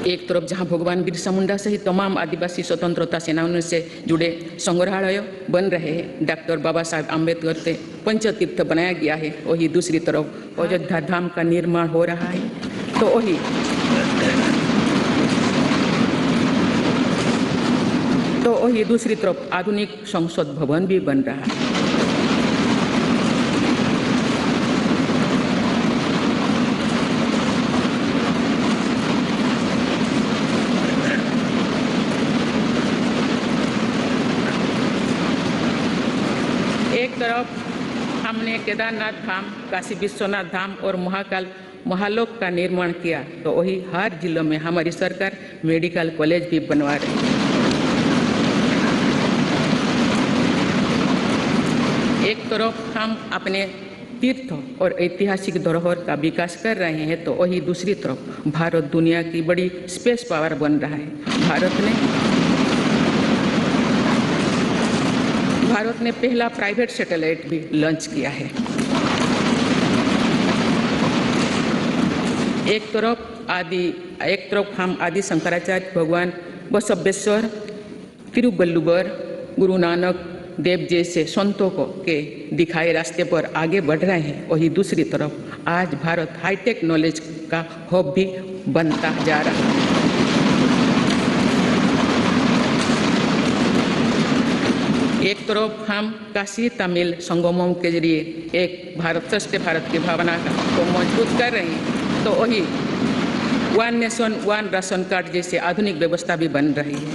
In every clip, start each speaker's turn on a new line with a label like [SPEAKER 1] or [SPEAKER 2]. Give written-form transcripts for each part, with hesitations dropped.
[SPEAKER 1] एक तरफ जहां भगवान बिरसा मुंडा सहित तमाम आदिवासी स्वतंत्रता सेनानियों से जुड़े संग्रहालय बन रहे हैं, डॉक्टर बाबा साहब आम्बेडकर से पंचतीर्थ बनाया गया है, वही दूसरी तरफ अयोध्या धाम का निर्माण हो रहा है। तो वही दूसरी तरफ आधुनिक संसद भवन भी बन रहा है। एक तरफ हमने केदारनाथ धाम, काशी विश्वनाथ धाम और महाकाल महालोक का निर्माण किया, तो वही हर जिलों में हमारी सरकार मेडिकल कॉलेज भी बनवा रही है। एक तरफ हम अपने तीर्थ और ऐतिहासिक धरोहर का विकास कर रहे हैं, तो वही दूसरी तरफ भारत दुनिया की बड़ी स्पेस पावर बन रहा है। भारत ने पहला प्राइवेट सैटेलाइट भी लॉन्च किया है। एक तरफ हम आदि शंकराचार्य भगवान बसवेश्वर, तिरुवल्लुवर, गुरु नानक देव जैसे संतों के दिखाए रास्ते पर आगे बढ़ रहे हैं, वही दूसरी तरफ आज भारत हाईटेक नॉलेज का हब भी बनता जा रहा है। एक तरफ हम काशी तमिल संगमों के जरिए एक भारत श्रेष्ठ भारत की भावना को मजबूत कर रहे हैं, तो वही one nation one ration card जैसे आधुनिक व्यवस्था भी बन रही है।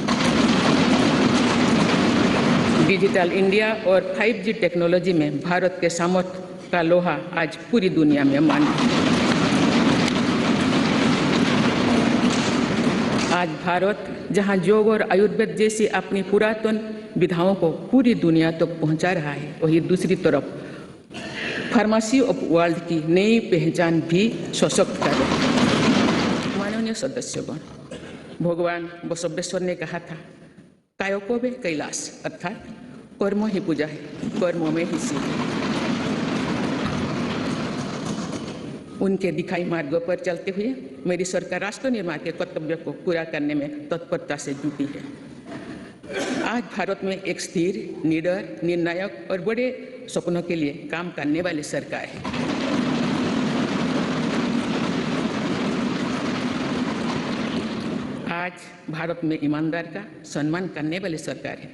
[SPEAKER 1] डिजिटल इंडिया और 5G टेक्नोलॉजी में भारत के सामर्थ्य का लोहा आज पूरी दुनिया में मान्य है। आज भारत जहां योग और आयुर्वेद जैसी अपनी पुरातन विधाओं को पूरी दुनिया तक पहुंचा रहा है, वही दूसरी तरफ फार्मेसी ऑफ वर्ल्ड की नई पहचान भी सशक्त कर रही है। माननीय सदस्यगण, भगवान बसवेश्वर ने कहा था, कायोकोबे कैलाश, अर्थात कर्म ही पूजा है, कर्म में ही सिद्ध है। उनके दिखाई मार्ग पर चलते हुए मेरी सरकार राष्ट्र निर्माण के कर्तव्य को पूरा करने में तत्परता से जुटी है। आज भारत में एक स्थिर, निडर, निर्णायक और बड़े सपनों के लिए काम करने वाली सरकार है। आज भारत में ईमानदार का सम्मान करने वाली सरकार है।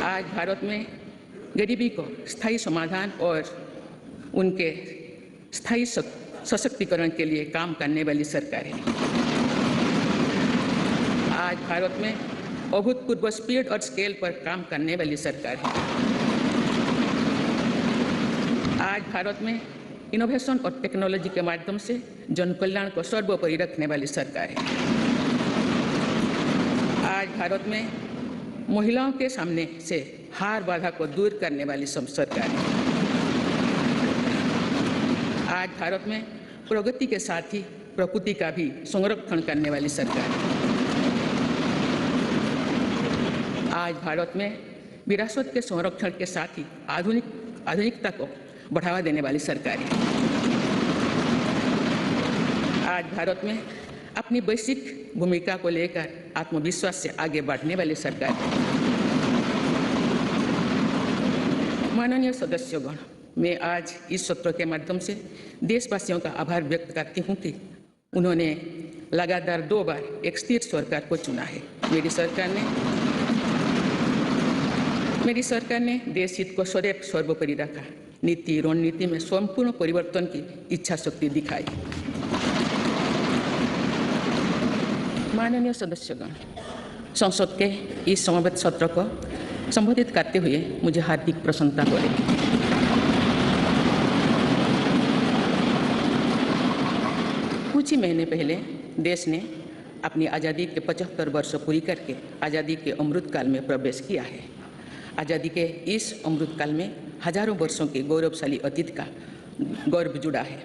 [SPEAKER 1] आज भारत में गरीबी को स्थायी समाधान और उनके स्थायी सशक्तिकरण के लिए काम करने वाली सरकार है। आज भारत में अभूतपूर्व स्पीड और स्केल पर काम करने वाली सरकार है। आज भारत में इनोवेशन और टेक्नोलॉजी के माध्यम से जन कल्याण को सर्वोपरि रखने वाली सरकार है। आज भारत में महिलाओं के सामने से हार बाधा को दूर करने वाली सरकार है। आज भारत में प्रगति के साथ ही प्रकृति का भी संरक्षण करने वाली सरकार है। आज भारत में विरासत के संरक्षण के साथ ही आधुनिकता को बढ़ावा देने वाली सरकार है। आज भारत में अपनी वैश्विक भूमिका को लेकर आत्मविश्वास से आगे बढ़ने वाली सरकार है। माननीय सदस्यगण, मैं आज इस सत्र के माध्यम से देशवासियों का आभार व्यक्त करती हूँ कि उन्होंने लगातार 2 बार एक स्थिर सरकार को चुना है। मेरी सरकार ने देश हित को सदैव सर्वोपरि रखा, नीति रणनीति में संपूर्ण परिवर्तन की इच्छा शक्ति दिखाई। माननीय सदस्यगण, संसद के इस समवेत सत्र को संबोधित करते हुए मुझे हार्दिक प्रसन्नता हो रही है। कुछ ही महीने पहले देश ने अपनी आज़ादी के 75 वर्ष पूरी करके आज़ादी के अमृतकाल में प्रवेश किया है। आज़ादी के इस अमृतकाल में हजारों वर्षों के गौरवशाली अतीत का गौरव जुड़ा है।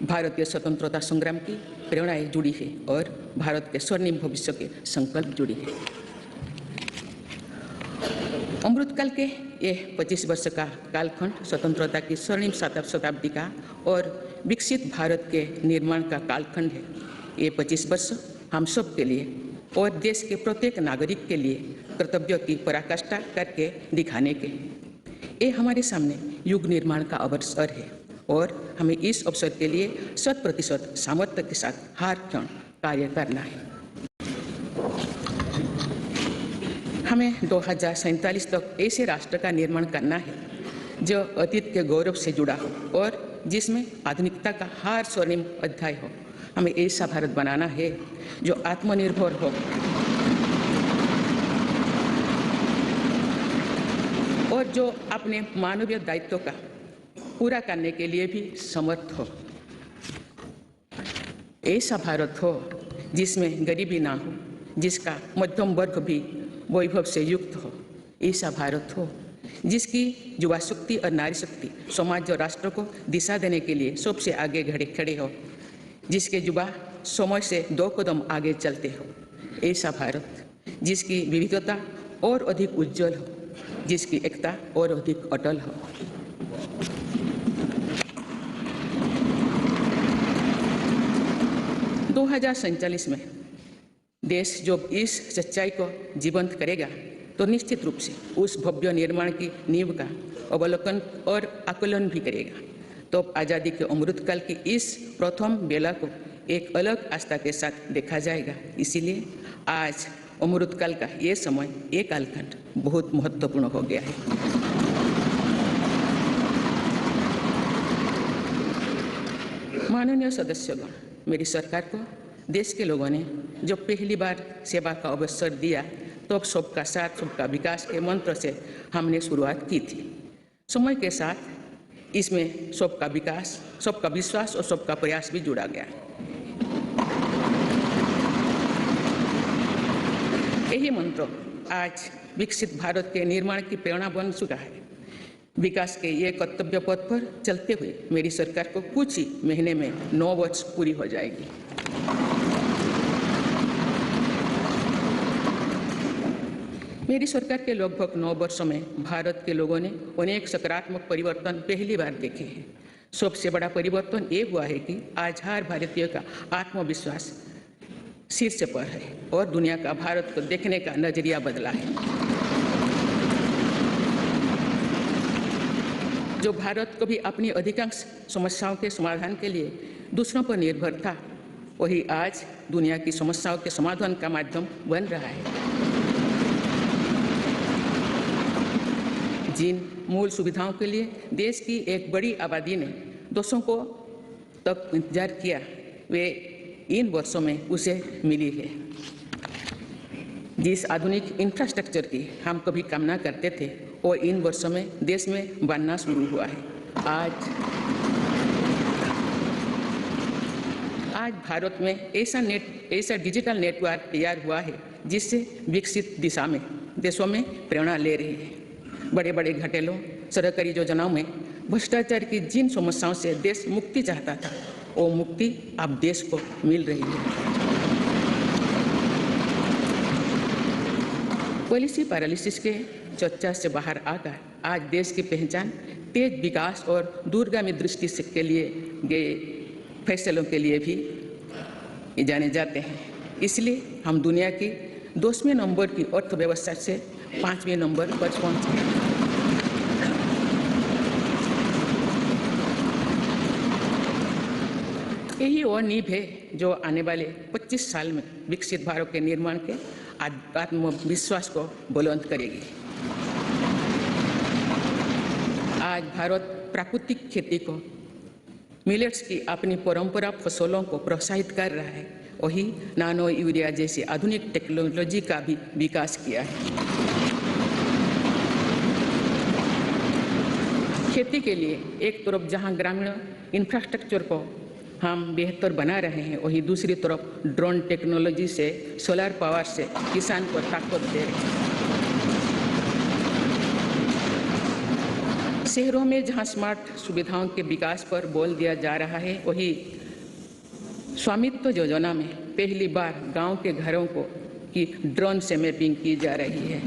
[SPEAKER 1] भारतीय स्वतंत्रता संग्राम की प्रेरणाएं जुड़ी है और भारत के स्वर्णिम भविष्य के संकल्प जुड़ी है। अमृतकाल के ये 25 वर्ष का कालखंड स्वतंत्रता की स्वर्णिम शताब्दी का और विकसित भारत के निर्माण का कालखंड है। ये 25 वर्ष हम सब के लिए और देश के प्रत्येक नागरिक के लिए कर्तव्यों की पराकाष्ठा करके दिखाने के ये हमारे सामने युग निर्माण का अवसर है और हमें इस अवसर के लिए 100% सामर्थ्य के साथ हर क्षण कार्य करना है। हमें 2047 तक ऐसे राष्ट्र का निर्माण करना है जो अतीत के गौरव से जुड़ा हो और जिसमें आधुनिकता का हर स्वर्णिम अध्याय हो। हमें ऐसा भारत बनाना है जो आत्मनिर्भर हो और जो अपने मानवीय दायित्वों का पूरा करने के लिए भी समर्थ हो। ऐसा भारत हो जिसमें गरीबी ना हो, जिसका मध्यम वर्ग भी वैभव से युक्त हो। ऐसा भारत हो जिसकी युवा शक्ति और नारी शक्ति समाज और राष्ट्र को दिशा देने के लिए सबसे आगे खड़े हो, जिसके युवा समय से 2 कदम आगे चलते हो। ऐसा भारत जिसकी विविधता और अधिक उज्जवल हो, जिसकी एकता और अधिक अटल हो। – 2047 में देश जब इस सच्चाई को जीवंत करेगा तो निश्चित रूप से उस भव्य निर्माण की नींव का अवलोकन और आकलन भी करेगा। तो आज़ादी के अमृतकाल की इस प्रथम बेला को एक अलग आस्था के साथ देखा जाएगा। इसीलिए आज अमृतकाल का ये समय, ये कालखंड बहुत महत्वपूर्ण हो गया है। माननीय सदस्यगण, मेरी सरकार को देश के लोगों ने जब पहली बार सेवा का अवसर दिया तो सबका साथ सबका विकास के मंत्र से हमने शुरुआत की थी। समय के साथ इसमें सबका विकास, सबका विश्वास और सबका प्रयास भी जुड़ा गया। यही मंत्र आज विकसित भारत के निर्माण की प्रेरणा बन चुका है। विकास के ये कर्तव्य पथ पर चलते हुए मेरी सरकार को कुछ ही महीने में 9 वर्ष पूरी हो जाएगी। मेरी सरकार के लगभग 9 वर्षों में भारत के लोगों ने अनेक सकारात्मक परिवर्तन पहली बार देखे हैं। सबसे बड़ा परिवर्तन ये हुआ है कि आज हर भारतीय का आत्मविश्वास शीर्ष पर है और दुनिया का भारत को देखने का नजरिया बदला है। जो भारत कभी अपनी अधिकांश समस्याओं के समाधान के लिए दूसरों पर निर्भर था, वही आज दुनिया की समस्याओं के समाधान का माध्यम बन रहा है। जिन मूल सुविधाओं के लिए देश की एक बड़ी आबादी ने दशकों तक इंतजार किया, वे इन वर्षों में उसे मिली है। जिस आधुनिक इंफ्रास्ट्रक्चर की हम कभी कामना करते थे, वो इन वर्षों में देश में बनना शुरू हुआ है। आज भारत में ऐसा डिजिटल नेटवर्क तैयार हुआ है जिससे विकसित दिशा में देशों में प्रेरणा ले रही है। बड़े बड़े घटेलों सरकारी योजनाओं में भ्रष्टाचार की जिन समस्याओं से देश मुक्ति चाहता था, वो मुक्ति अब देश को मिल रही है। पॉलिसी पैरालिसिस के चर्चा से बाहर आकर आज देश की पहचान तेज विकास और दूरगामी दृष्टि के लिए गए फैसलों के लिए भी जाने जाते हैं। इसलिए हम दुनिया की 10वें नंबर की अर्थव्यवस्था से 5वें नंबर पर पहुंचे। यही वो नींव है जो आने वाले 25 साल में विकसित भारत के निर्माण के आत्मविश्वास को बुलंद करेगी। आज भारत प्राकृतिक खेती को, मिलेट्स की अपनी परंपरा फसलों को प्रोत्साहित कर रहा है। वही नानो यूरिया जैसी आधुनिक टेक्नोलॉजी का भी विकास किया है। खेती के लिए एक तरफ जहां ग्रामीण इंफ्रास्ट्रक्चर को हम बेहतर बना रहे हैं, वहीं दूसरी तरफ ड्रोन टेक्नोलॉजी से, सोलर पावर से किसान को ताकत दे रहे हैं। शहरों में जहां स्मार्ट सुविधाओं के विकास पर बल दिया जा रहा है, वही स्वामित्व योजना में पहली बार गांव के घरों को की ड्रोन से मैपिंग की जा रही है।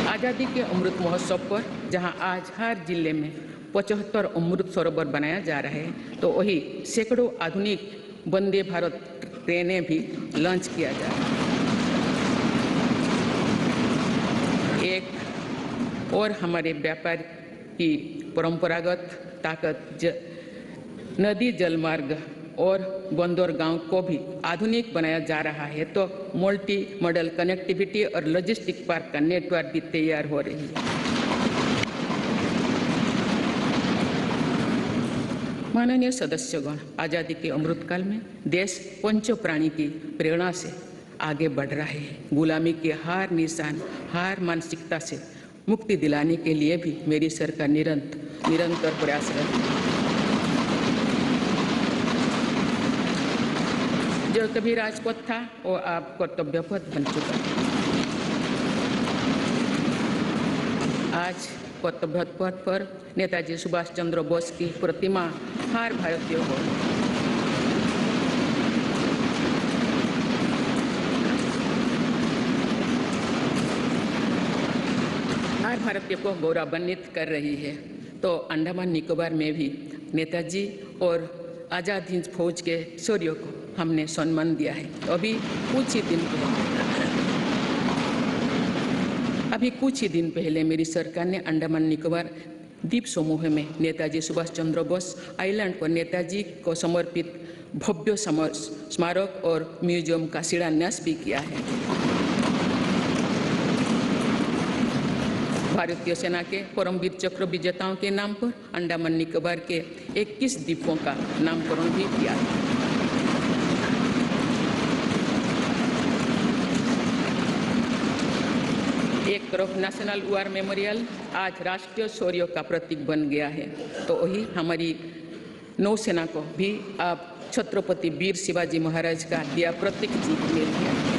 [SPEAKER 1] आज़ादी के अमृत महोत्सव पर जहां आज हर जिले में 75 अमृत सरोवर बनाया जा रहा है, तो वही सैकड़ों आधुनिक वंदे भारत ट्रेनें भी लॉन्च किया जा रहा है। एक और हमारे व्यापार की परंपरागत ताकत नदी जलमार्ग और बंदरगांव को भी आधुनिक बनाया जा रहा है, तो मल्टी मॉडल कनेक्टिविटी और लॉजिस्टिक पार्क का नेटवर्क भी तैयार हो रही है। माननीय सदस्यगण, आज़ादी के अमृतकाल में देश पंच प्राणी की प्रेरणा से आगे बढ़ रहा है। गुलामी के हार मानसिकता से मुक्ति दिलाने के लिए भी मेरी सरकार निरंतर प्रयासरत है। जो कभी राजपथ था वो अब कर्तव्य पथ बन चुका है। आज कर्तव्य पथ पर नेताजी सुभाष चंद्र बोस की प्रतिमा हर भारतीय को गौरवान्वित कर रही है। तो अंडमान निकोबार में भी नेताजी और आज़ाद हिंद फौज के शौर्यों को हमने सम्मान दिया है। अभी कुछ ही दिन पहले मेरी सरकार ने अंडमान निकोबार द्वीप समूह में नेताजी सुभाष चंद्र बोस आइलैंड पर नेताजी को समर्पित भव्य स्मारक और म्यूजियम का शिलान्यास भी किया है। भारतीय सेना के परमवीर चक्र विजेताओं के नाम पर अंडमान निकोबार के 21 द्वीपों का नामकरण भी किया है। एक तरफ नेशनल वॉर मेमोरियल आज राष्ट्रीय शौर्य का प्रतीक बन गया है, तो वही हमारी नौसेना को भी अब छत्रपति वीर शिवाजी महाराज का दिया प्रतीक जीत मिल गया।